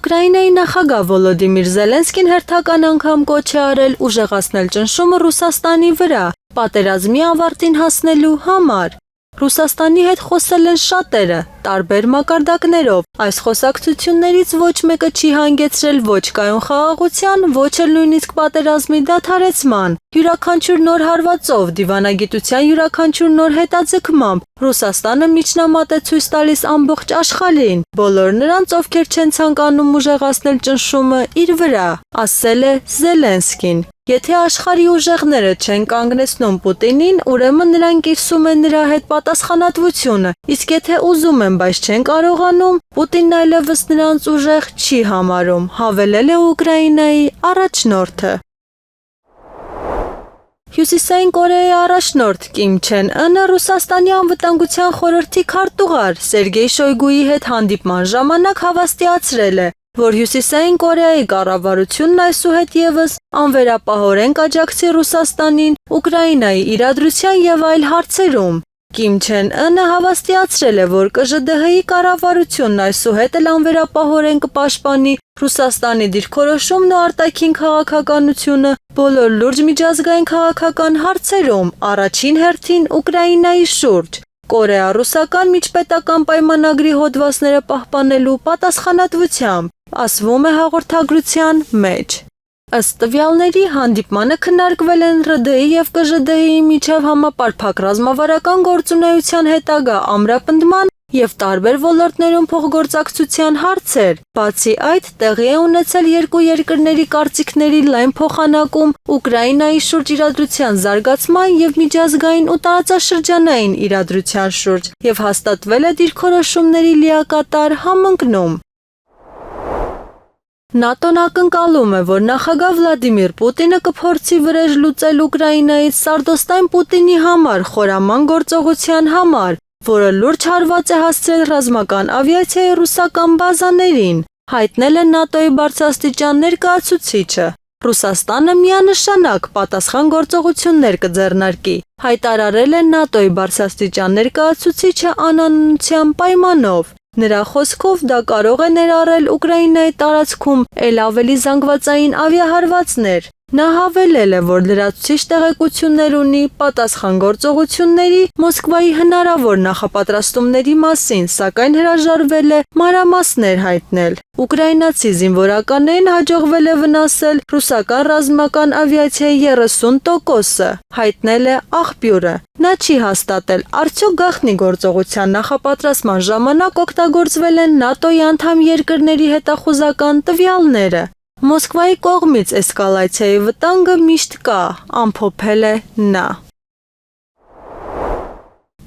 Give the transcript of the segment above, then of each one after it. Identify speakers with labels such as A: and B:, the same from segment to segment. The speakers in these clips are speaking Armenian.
A: Ուկրաինայի նախագահ Վոլոդիմիր Զելենսկին հերթական անգամ կոչ է արել ուժեղացնել ճնշումը Ռուսաստանի վրա, պատերազմի ավարտին հասնելու համար։ Ռուսաստանի հետ խոսել են շատերը, տարբեր մակարդակներով։ Այս խոսակցություններից ոչ մեկը չի հանգեցրել ոչ կայուն խաղաղության, ոչ էլ նույնիսկ պատերազմի դադարեցման։ Յուրաքանչյուր նոր հարվածով, դիվանագիտության յուրաքանչյուր նոր հետաձգմամբ Ռուսաստանը միջնամատ է ցույց տալիս ամբողջ աշխարհին, բոլոր նրանց, ովքեր չեն ցանկանում ուժեղացնել ճնշումը իր վրա, ասել է Զելենսկին։ Եթե աշխարհի ուժեղները չեն կանգնեցնում Պուտինին, ուրեմն նրանք կիսում են նրա հետ պատասխանատվությունը, իսկ եթե ուզում են, բայց չեն կարողանում, Պուտինն այլևս նրանց ուժեղ չի համարում, հավելել է Ուկրաինայի առաջնորդը։ Հյուսիսային Կորեայի առաջնորդ Կիմ Չեն Ընը Ռուսաստանի անվտանգության խորհրդի քարտուղար Սերգեյ Շոյգուի հետ հանդիպման ժամանակ հավաստիացրել է, որ Հյուսիսային Կորեայի կառավարությունն այսուհետ ևս անվերապահորեն կաջակցի Ռուսաստանին Ուկրաինայի իրադրության եւ այլ հարցերում։ Կիմ Չեն Ընը հավաստիացրել է, որ ԿԺԴՀ-ի կառավարությունն այսուհետ էլ անվերապահորեն կպաշտպանի Ռուսաստանի դիրքորոշումն ու արտաքին քաղաքականությունը բոլոր լուրջ միջազգային քաղաքական հարցերում, առաջին հերթին Ուկրաինայի շուրջ, կորեա-ռուսական միջպետական պայմանագրի հոդվածները պահպանելու պատասխանատվությամբ, ասվում է հաղորդագրության մեջ։ Ըստ տվյալների, հանդիպմանը քննարկվել են ՌԴ-ի և ԿԺԴՀ-ի միջև համապարփակ ռազմավարական գործունեության հետագա ամրապնդման և տարբեր ոլորտներում փոխգործակցության հարցեր։ Բացի այդ, տեղի է ունեցել երկու երկրների կարծիքների լայն փոխանակում Ուկրաինայի շուրջ իրադրության զարգացման և միջազգային ու տարածաշրջանային իրադրության շուրջ և հաստատվել է դիրքորոշումների լիակատար համընկնում։ ՆԱՏՕ-ն ակնկալում է, որ նախագահ Վլադիմիր Պուտինը կփորձի վրեժ լուծել Ուկրաինայից սարդոստային Պուտինի համար խորաման գործողության համար, որը լուրջ հարված է հասցրել ռազմական ավիացիայի ռուսական բազաներին, հայտնել է ՆԱՏՕ-ի բարձրաստիճան ներկայացուցիչը։ Ռուսաստանը միանշանակ պատասխան գործողություններ կձեռնարկի, հայտարարել է ՆԱՏՕ-ի բարձրաստիճան ներկայացուցիչը անանունության պայմանով։ Նրա խոսքով դա կարող է ներառել Ուկրաինայի տարածքում էլ ավելի զանգվածային ավիահարվածներ։ Նա հավելել է, որ լրացուցիչ տեղեկություններ ունի պատասխան գործողությունների Մոսկվայի հնարավոր նախապատրաստումների մասին, սակայն հրաժարվել է մանրամասներ հայտնել։ Ուկրաինացի զինվորականներին հաջողվել է վնասել ռուսական ռազմական ավիացիայի 30%-ը, հայտնել է աղբյուրը։ Նա չի հաստատել, արդյոք գաղտնի գործողության նախապատրաստման ժամանակ օգտագործվել են ՆԱՏՕ-ի անդամ երկրների հետախուզական տվյալները։ Մոսկվայի կողմից էսկալացիայի վտանգը միշտ կա, ամփոփել է նա։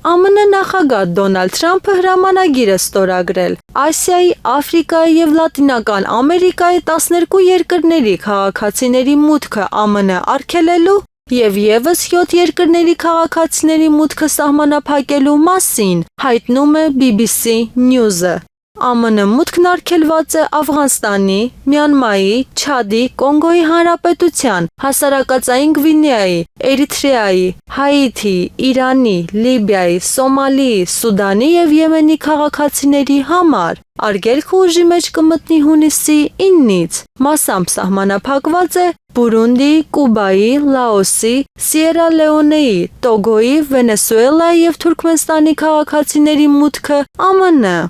A: ԱՄՆ նախագահ Դոնալդ Թրամփը հրամանագիր է ստորագրել Ասիայի, Աֆրիկայի և Լատինական Ամերիկայի 12 երկրների քաղաքացիների մուտքը ԱՄՆ արգելելու և ևս 7 երկրների քաղաքացիների մուտքը սահմանափակելու մասին, հայտնում է BBC News-ը։ ԱՄՆ մուտքն արգելված է Աֆղանստանի, Մյանմարի, Չադի, Կոնգոյի Հանրապետության, Հասարակածային Գվինեայի, Էրիթրեայի, Հայիթիի, Իրանի, Լիբիայի, Սոմալիի, Սուդանի և Եմենի քաղաքացիների համար։ Արգելքը ուժի մեջ կմտնի հունիսի 9-ից, մասամբ սահմանափակված է Բուրունդիի, Կուբայի, Լաոսի, Սիերա Լեոնեի, Տոգոյի, Վենեսուելայի և Թուրքմենստանի քաղաքացիների մուտքը ԱՄՆ։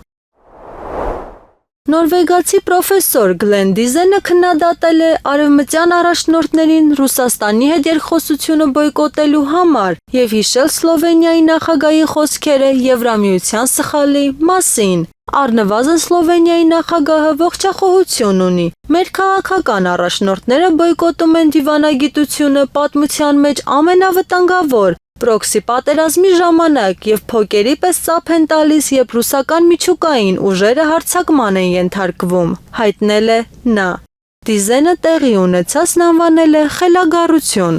A: Նորվեգացի պրոֆեսոր Գլեն Դիզենը քննադատել է արևմտյան առաջնորդներին Ռուսաստանի հետ երկխոսությունը բոյկոտելու համար և հիշել Սլովենիայի նախագահի խոսքերը Եվրամիության սխալի մասին։ Առնվազն Սլովենիայի նախագահը ողջախոհություն ունի։ Մեր քաղաքական առաջնորդները բոյկոտում են դիվանագիտությունը պատմության մեջ ամենավտանգավոր պրոքսի պատերազմի ժամանակ և փոկերի պես ծափ են տալիս, երբ ռուսական միջուկային ուժերը հարձակման են ենթարկվում, հայտնել է նա։ Դիզենը տեղի ունեցածն անվանել է խելագարություն։